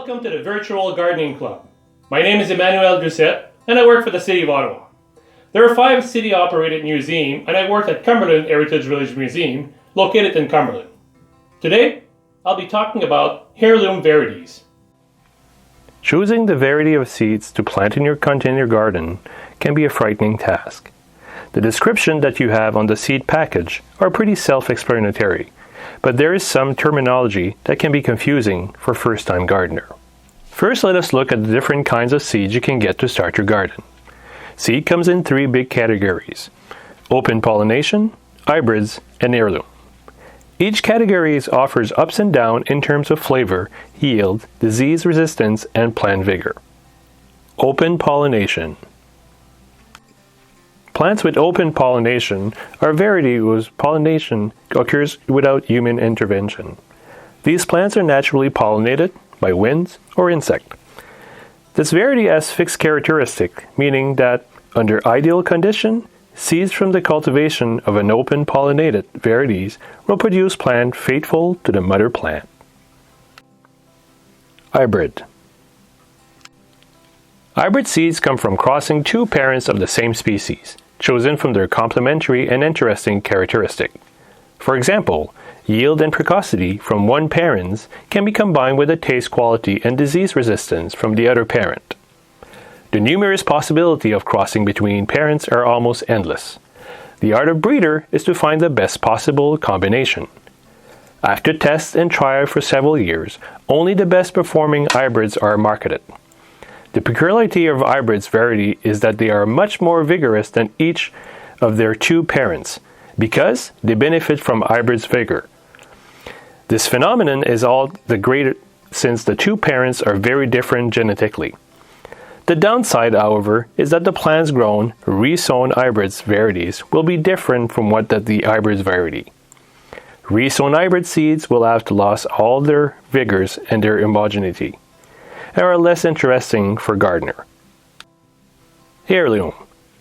Welcome to the Virtual Gardening Club. My name is Emmanuel Doucette, and I work for the City of Ottawa. There are 5 city-operated museums, and I work at Cumberland Heritage Village Museum, located in Cumberland. Today, I'll be talking about heirloom varieties. Choosing the variety of seeds to plant in your container garden can be a frightening task. The description that you have on the seed package are pretty self-explanatory, but there is some terminology that can be confusing for first-time gardener. First, let us look at the different kinds of seeds you can get to start your garden. Seed comes in 3 big categories: open pollination, hybrids, and heirloom. Each category offers ups and downs in terms of flavor, yield, disease resistance, and plant vigor. Open pollination. Plants with open pollination are varieties whose pollination occurs without human intervention. These plants are naturally pollinated by winds or insects. This variety has fixed characteristics, meaning that under ideal conditions, seeds from the cultivation of an open pollinated varieties will produce plants faithful to the mother plant. Hybrid. Hybrid seeds come from crossing 2 parents of the same species, chosen from their complementary and interesting characteristics. For example, yield and precocity from one parent can be combined with the taste quality and disease resistance from the other parent. The numerous possibilities of crossing between parents are almost endless. The art of breeder is to find the best possible combination. After tests and trial for several years, only the best performing hybrids are marketed. The peculiarity of hybrids variety is that they are much more vigorous than each of their 2 parents, because they benefit from hybrids' vigor. This phenomenon is all the greater since the 2 parents are very different genetically. The downside, however, is that the plants grown resown hybrids varieties will be different from what that the hybrids variety. Resown hybrid seeds will have to lose all their vigors and their homogeneity, and are less interesting for gardener. Heirloom,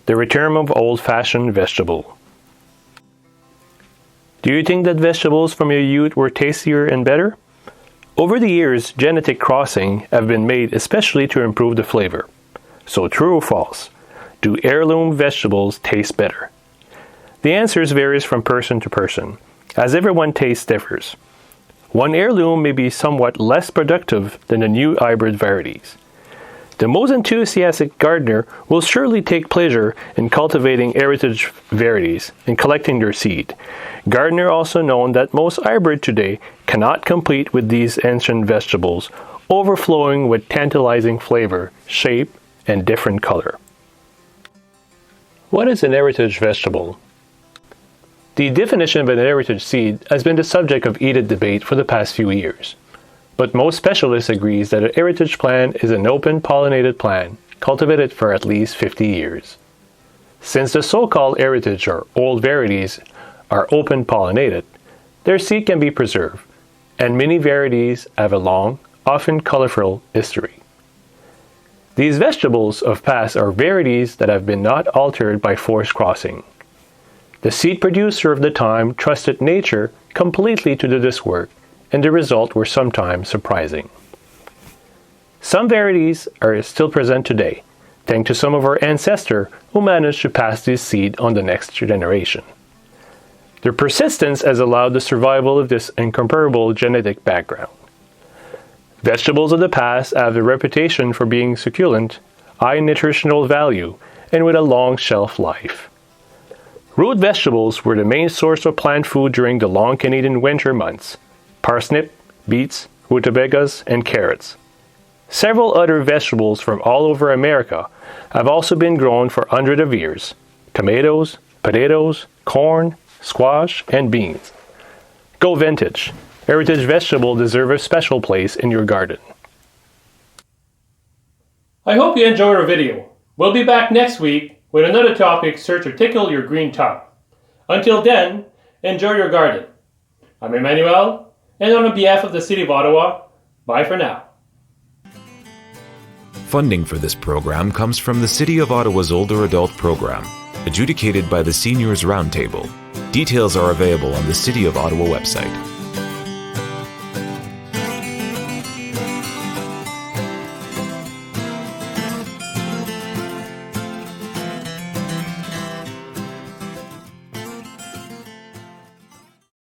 the return of old-fashioned vegetable. Do you think that vegetables from your youth were tastier and better? Over the years, genetic crossing have been made especially to improve the flavor. So true or false? Do heirloom vegetables taste better? The answer varies from person to person, as everyone's taste differs. One heirloom may be somewhat less productive than the new hybrid varieties. The most enthusiastic gardener will surely take pleasure in cultivating heritage varieties and collecting their seed. Gardeners also know that most hybrids today cannot compete with these ancient vegetables, overflowing with tantalizing flavor, shape, and different color. What is an heritage vegetable? The definition of an heritage seed has been the subject of heated debate for the past few years, but most specialists agree that a heritage plant is an open pollinated plant cultivated for at least 50 years. Since the so-called heritage or old varieties are open pollinated, their seed can be preserved, and many varieties have a long, often colorful history. These vegetables of past are varieties that have been not altered by forced crossing. The seed producer of the time trusted nature completely to do this work, and the results were sometimes surprising. Some varieties are still present today, thanks to some of our ancestors who managed to pass this seed on the next generation. Their persistence has allowed the survival of this incomparable genetic background. Vegetables of the past have a reputation for being succulent, high nutritional value, and with a long shelf life. Root vegetables were the main source of plant food during the long Canadian winter months: parsnip, beets, rutabagas, and carrots. Several other vegetables from all over America have also been grown for hundreds of years: tomatoes, potatoes, corn, squash, and beans. Go vintage! Heritage vegetables deserve a special place in your garden. I hope you enjoyed our video. We'll be back next week with another topic sure to tickle your green tongue. Until then, enjoy your garden. I'm Emmanuel, and on behalf of the City of Ottawa, bye for now. Funding for this program comes from the City of Ottawa's Older Adult Program, adjudicated by the Seniors Roundtable. Details are available on the City of Ottawa website.